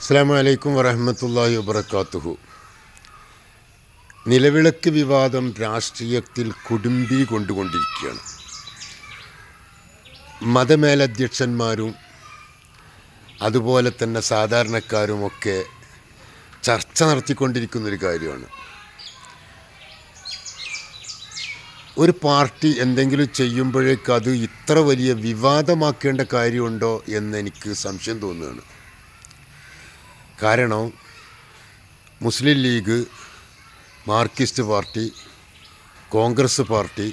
അസ്സലാമു അലൈക്കും വറഹ്മത്തുള്ളാഹി വബറകാതുഹു. നിലവിളക്ക് വിവാദം രാഷ്ട്രീയത്തിൽ കൊടുമ്പി കൊണ്ടുകൊണ്ടിരിക്കുകയാണ്. മതമേലധ്യക്ഷന്മാരും അതുപോലെ തന്നെ സാധാരണക്കാരുമൊക്കെ ചർച്ച നടത്തിക്കൊണ്ടിരിക്കുന്നൊരു കാര്യമാണ്. ഒരു പാർട്ടി എന്തെങ്കിലും ചെയ്യുമ്പോഴേക്ക് അത് ഇത്ര വലിയ വിവാദമാക്കേണ്ട കാര്യമുണ്ടോ എന്നെനിക്ക് സംശയം തോന്നുകയാണ്. കാരണം Muslim League, Marxist party, Congress party,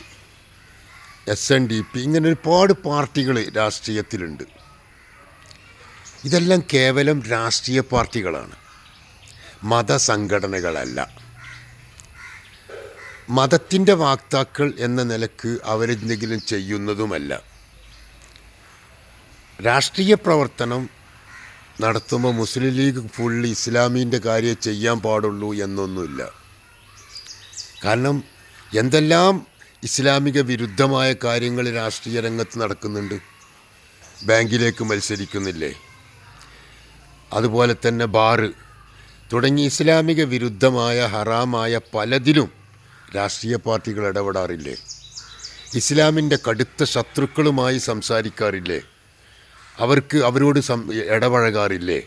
SNDP ഇങ്ങനെ ഒരുപാട് പാർട്ടികൾ രാഷ്ട്രീയത്തിലുണ്ട്. ഇതെല്ലാം കേവലം രാഷ്ട്രീയ പാർട്ടികളാണ്, മതസംഘടനകളല്ല. മതത്തിൻ്റെ വാക്താക്കൾ എന്ന നിലക്ക് അവരെന്തെങ്കിലും ചെയ്യുന്നതുമല്ല. രാഷ്ട്രീയ പ്രവർത്തനം നടത്തുമ്പോൾ മുസ്ലിം ലീഗ് ഫുള്ള് ഇസ്ലാമീൻ്റെ കാര്യം ചെയ്യാൻ പാടുള്ളൂ എന്നൊന്നുമില്ല. കാരണം എന്തെല്ലാം ഇസ്ലാമിക വിരുദ്ധമായ കാര്യങ്ങൾ രാഷ്ട്രീയ രംഗത്ത് നടക്കുന്നുണ്ട്. ബാങ്കിലേക്ക് മത്സരിക്കുന്നില്ലേ, അതുപോലെ തന്നെ ബാറ് തുടങ്ങി ഇസ്ലാമിക വിരുദ്ധമായ ഹറാമായ പലതിലും രാഷ്ട്രീയ പാർട്ടികൾ ഇടപെടാറില്ലേ? ഇസ്ലാമിൻ്റെ കടുത്ത ശത്രുക്കളുമായി സംസാരിക്കാറില്ലേ? അവരോട് ഇടപഴകാറില്ലേ?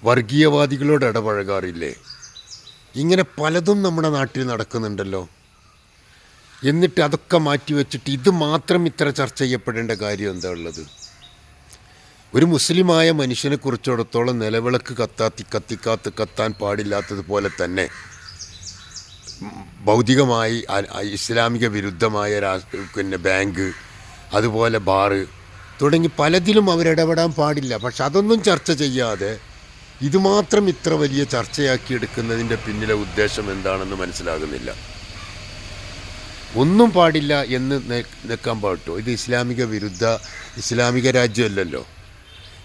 വർഗീയവാദികളോട് ഇടപഴകാറില്ലേ? ഇങ്ങനെ പലതും നമ്മുടെ നാട്ടിൽ നടക്കുന്നുണ്ടല്ലോ. എന്നിട്ട് അതൊക്കെ മാറ്റിവെച്ചിട്ട് ഇത് മാത്രം ഇത്ര ചർച്ച ചെയ്യപ്പെടേണ്ട കാര്യം എന്താ ഉള്ളത്? ഒരു മുസ്ലിമായ മനുഷ്യനെ കുറിച്ചിടത്തോളം നിലവിളക്ക് കത്താൻ പാടില്ലാത്തതുപോലെ തന്നെ ഭൗതികമായി ഇസ്ലാമിക വിരുദ്ധമായ ബാങ്ക്, അതുപോലെ ബാറ് തുടങ്ങി പലതിലും അവരിടപെടാൻ പാടില്ല. പക്ഷെ അതൊന്നും ചർച്ച ചെയ്യാതെ ഇതുമാത്രം ഇത്ര വലിയ ചർച്ചയാക്കി എടുക്കുന്നതിൻ്റെ പിന്നിലെ ഉദ്ദേശം എന്താണെന്ന് മനസ്സിലാകുന്നില്ല. ഒന്നും പാടില്ല എന്ന് നിൽക്കാൻ പാട്ടോ? ഇത് ഇസ്ലാമിക രാജ്യമല്ലല്ലോ.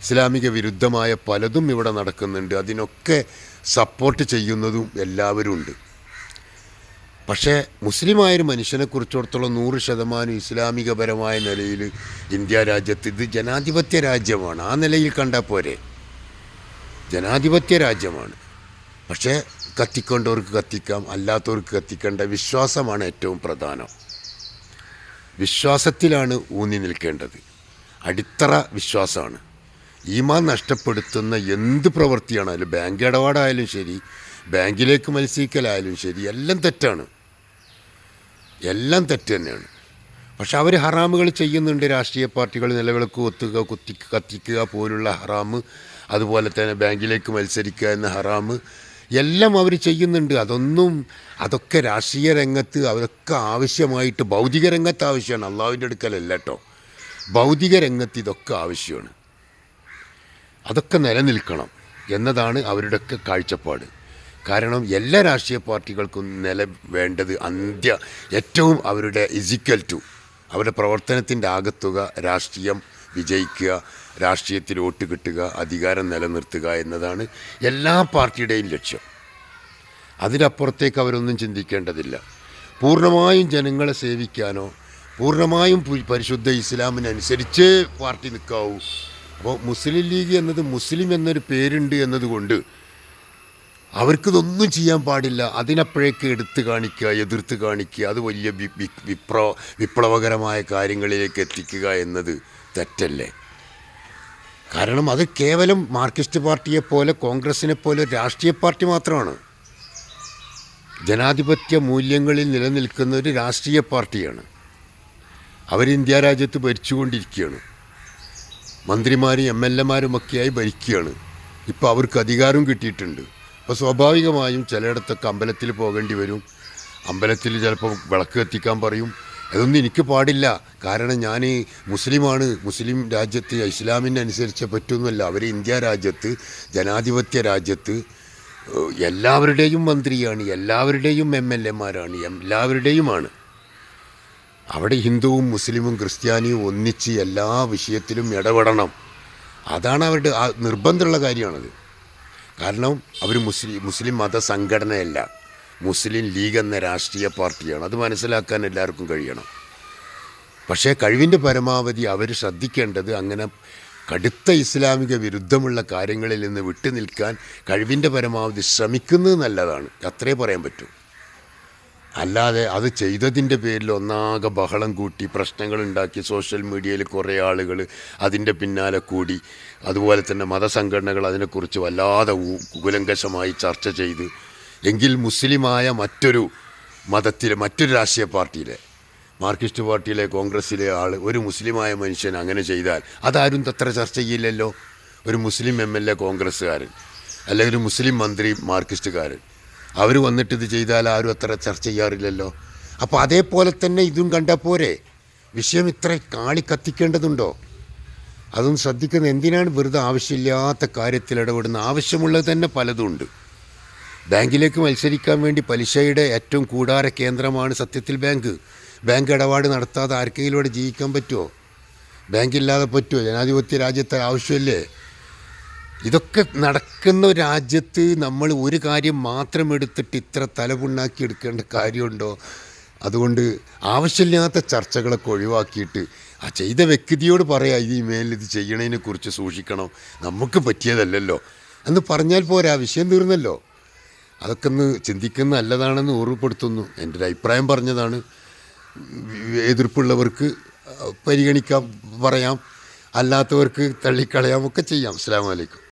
ഇസ്ലാമിക വിരുദ്ധമായ പലതും ഇവിടെ നടക്കുന്നുണ്ട്. അതിനൊക്കെ സപ്പോർട്ട് ചെയ്യുന്നതും എല്ലാവരും ഉണ്ട്. പക്ഷേ മുസ്ലിമായൊരു മനുഷ്യനെക്കുറിച്ചിടത്തോളം 100% ഇസ്ലാമികപരമായ നിലയിൽ ഇന്ത്യ രാജ്യത്ത് ഇത് ജനാധിപത്യ രാജ്യമാണ്. ആ നിലയിൽ കണ്ടാൽ പോരെ, ജനാധിപത്യ രാജ്യമാണ്. പക്ഷേ കത്തിക്കേണ്ടവർക്ക് കത്തിക്കാം, അല്ലാത്തവർക്ക് കത്തിക്കേണ്ട. വിശ്വാസമാണ് ഏറ്റവും പ്രധാനം. വിശ്വാസത്തിലാണ് ഊന്നി നിൽക്കേണ്ടത്. അടിത്തറ വിശ്വാസമാണ്. ഈമാൻ നഷ്ടപ്പെടുത്തുന്ന എന്ത് പ്രവൃത്തിയാണായാലും, ബാങ്ക് ഇടപാടായാലും ശരി, ബാങ്കിലേക്ക് മത്സരിക്കലായാലും ശരി, എല്ലാം തെറ്റാണ്, എല്ലാം തെറ്റ് തന്നെയാണ്. പക്ഷെ അവർ ഹറാമുകൾ ചെയ്യുന്നുണ്ട്. രാഷ്ട്രീയ പാർട്ടികൾ നിലവിളക്ക് കത്തിക്കുക പോലുള്ള ഹറാമ്, അതുപോലെ തന്നെ ബാങ്കിലേക്ക് മത്സരിക്കുക എന്ന ഹറാമ് എല്ലാം അവർ ചെയ്യുന്നുണ്ട്. അതൊക്കെ രാഷ്ട്രീയ രംഗത്ത് അതൊക്കെ ആവശ്യമായിട്ട്, ഭൗതിക രംഗത്ത് ആവശ്യമാണ്, അള്ളാഹുവിൻ്റെ അടുക്കലല്ല കേട്ടോ. ഭൗതിക രംഗത്ത് ഇതൊക്കെ ആവശ്യമാണ്. അതൊക്കെ നിലനിൽക്കണം എന്നതാണ് അവരുടെയൊക്കെ കാഴ്ചപ്പാട്. കാരണം എല്ലാ രാഷ്ട്രീയ പാർട്ടികൾക്കും വേണ്ടത് ഏറ്റവും അവരുടെ അവരുടെ പ്രവർത്തനത്തിൻ്റെ ആകത്തുക രാഷ്ട്രീയം വിജയിക്കുക, രാഷ്ട്രീയത്തിൽ വോട്ട് കിട്ടുക, അധികാരം നിലനിർത്തുക എന്നതാണ് എല്ലാ പാർട്ടിയുടെയും ലക്ഷ്യം. അതിനപ്പുറത്തേക്ക് അവരൊന്നും ചിന്തിക്കേണ്ടതില്ല. പൂർണ്ണമായും ജനങ്ങളെ സേവിക്കാനോ പൂർണ്ണമായും പരിശുദ്ധ ഇസ്ലാമിനനുസരിച്ച് പാർട്ടി നിൽക്കാവൂ. അപ്പോൾ മുസ്ലിം ലീഗ് എന്നത് മുസ്ലിം എന്നൊരു പേരുണ്ട് എന്നതുകൊണ്ട് അവർക്കിതൊന്നും ചെയ്യാൻ പാടില്ല. അതിനപ്പോഴേക്ക് എടുത്തു കാണിക്കുക, എതിർത്ത് കാണിക്കുക, അത് വലിയ വിപ്ലവകരമായ കാര്യങ്ങളിലേക്ക് എത്തിക്കുക എന്നത് തെറ്റല്ലേ? കാരണം അത് കേവലം മാർക്സിസ്റ്റ് പാർട്ടിയെപ്പോലെ, കോൺഗ്രസിനെ പോലെ രാഷ്ട്രീയ പാർട്ടി മാത്രമാണ്. ജനാധിപത്യ മൂല്യങ്ങളിൽ നിലനിൽക്കുന്ന ഒരു രാഷ്ട്രീയ പാർട്ടിയാണ്. അവർ ഇന്ത്യ രാജ്യത്ത് ഭരിച്ചുകൊണ്ടിരിക്കുകയാണ്. മന്ത്രിമാരും MLA-മാരുമൊക്കെയായി ഭരിക്കുകയാണ്. ഇപ്പോൾ അവർക്ക് അധികാരം കിട്ടിയിട്ടുണ്ട്. അപ്പോൾ സ്വാഭാവികമായും ചിലയിടത്തൊക്കെ അമ്പലത്തിൽ പോകേണ്ടി വരും. അമ്പലത്തിൽ ചിലപ്പോൾ വിളക്ക് കത്തിക്കാൻ പറയും. അതൊന്നും എനിക്ക് പാടില്ല, കാരണം ഞാൻ മുസ്ലിമാണ്. മുസ്ലിം രാജ്യത്ത് ഇസ്ലാമിനനുസരിച്ച് പറ്റുമെന്നല്ല. അവർ ഇന്ത്യ രാജ്യത്ത്, ജനാധിപത്യ രാജ്യത്ത് എല്ലാവരുടെയും മന്ത്രിയാണ്, എല്ലാവരുടെയും MLA-മാരാണ്, എല്ലാവരുടെയുമാണ്. അവിടെ ഹിന്ദുവും മുസ്ലിമും ക്രിസ്ത്യാനിയും ഒന്നിച്ച് എല്ലാ വിഷയത്തിലും ഇടപെടണം. അതാണ് അവരുടെ നിർബന്ധമുള്ള കാര്യമാണത്. കാരണം അവർ മുസ്ലിം മതസംഘടനയല്ല, മുസ്ലിം ലീഗ് എന്ന രാഷ്ട്രീയ പാർട്ടിയാണ്. അത് മനസ്സിലാക്കാൻ എല്ലാവർക്കും കഴിയണം. പക്ഷേ കഴിവിൻ്റെ പരമാവധി അവർ ശ്രദ്ധിക്കേണ്ടത് അങ്ങനെ കടുത്ത ഇസ്ലാമിക വിരുദ്ധമുള്ള കാര്യങ്ങളിൽ നിന്ന് വിട്ടുനിൽക്കാൻ കഴിവിൻ്റെ പരമാവധി ശ്രമിക്കുന്നത് നല്ലതാണ്, അത്രേ പറയാൻ പറ്റൂ. അല്ലാതെ അത് ചെയ്തതിൻ്റെ പേരിൽ ഒന്നാകെ ബഹളം കൂട്ടി പ്രശ്നങ്ങളുണ്ടാക്കി സോഷ്യൽ മീഡിയയിൽ കുറേ ആളുകൾ അതിൻ്റെ പിന്നാലെ കൂടി, അതുപോലെ തന്നെ മതസംഘടനകൾ അതിനെക്കുറിച്ച് വല്ലാതെ കൂലങ്കഷമായി ചർച്ച ചെയ്ത്, എങ്കിൽ മുസ്ലിമായ മറ്റൊരു മതത്തിലെ മറ്റൊരു രാഷ്ട്രീയ പാർട്ടിയിലെ മാർക്സിസ്റ്റ് പാർട്ടിയിലെ കോൺഗ്രസ്സിലെ ആൾ ഒരു മുസ്ലിമായ മനുഷ്യൻ അങ്ങനെ ചെയ്താൽ അതാരും അത്ര ചർച്ച ചെയ്യില്ലല്ലോ. ഒരു മുസ്ലിം MLA കോൺഗ്രസ്സുകാരൻ അല്ലെങ്കിൽ ഒരു മുസ്ലിം മന്ത്രി മാർക്സിസ്റ്റുകാരൻ അവർ വന്നിട്ട് ഇത് ചെയ്താൽ ആരും അത്ര ചർച്ച ചെയ്യാറില്ലല്ലോ. അപ്പോൾ അതേപോലെ തന്നെ ഇതും കണ്ടാൽ പോരെ, വിഷയം ഇത്ര കാളി കത്തിക്കേണ്ടതുണ്ടോ? അതൊന്നും ശ്രദ്ധിക്കുന്നത് എന്തിനാണ് വെറുതെ ആവശ്യമില്ലാത്ത കാര്യത്തിൽ ഇടപെടുന്ന? ആവശ്യമുള്ളത് തന്നെ പലതും. ബാങ്കിലേക്ക് മത്സരിക്കാൻ വേണ്ടി പലിശയുടെ ഏറ്റവും കൂടാര കേന്ദ്രമാണ് സത്യത്തിൽ ബാങ്ക് ഇടപാട് നടത്താതെ ആർക്കെങ്കിലും ഇവിടെ ജീവിക്കാൻ പറ്റുമോ? ബാങ്കില്ലാതെ പറ്റുമോ? ജനാധിപത്യ രാജ്യത്തെ ആവശ്യമല്ലേ? ഇതൊക്കെ നടക്കുന്ന രാജ്യത്ത് നമ്മൾ ഒരു കാര്യം മാത്രം എടുത്തിട്ട് ഇത്ര തലപുണ്ണാക്കി എടുക്കേണ്ട കാര്യമുണ്ടോ? അതുകൊണ്ട് ആവശ്യമില്ലാത്ത ചർച്ചകളൊക്കെ ഒഴിവാക്കിയിട്ട് ആ ചെയ്ത വ്യക്തിയോട് പറയാം, ഈ മേലിൽ ഇത് ചെയ്യണതിനെക്കുറിച്ച് സൂക്ഷിക്കണം, നമുക്ക് പറ്റിയതല്ലല്ലോ എന്ന് പറഞ്ഞാൽ പോരാ, വിഷയം തീർന്നല്ലോ. അതൊക്കെ ഒന്ന് ചിന്തിക്കുന്ന നല്ലതാണെന്ന് ഓർമ്മപ്പെടുത്തുന്നു. എൻ്റെ ഒരു അഭിപ്രായം പറഞ്ഞതാണ്. എതിർപ്പുള്ളവർക്ക് പരിഗണിക്കാം, പറയാം, അല്ലാത്തവർക്ക് തള്ളിക്കളയാം, ഒക്കെ ചെയ്യാം. അസ്സലാമു അലൈക്കും.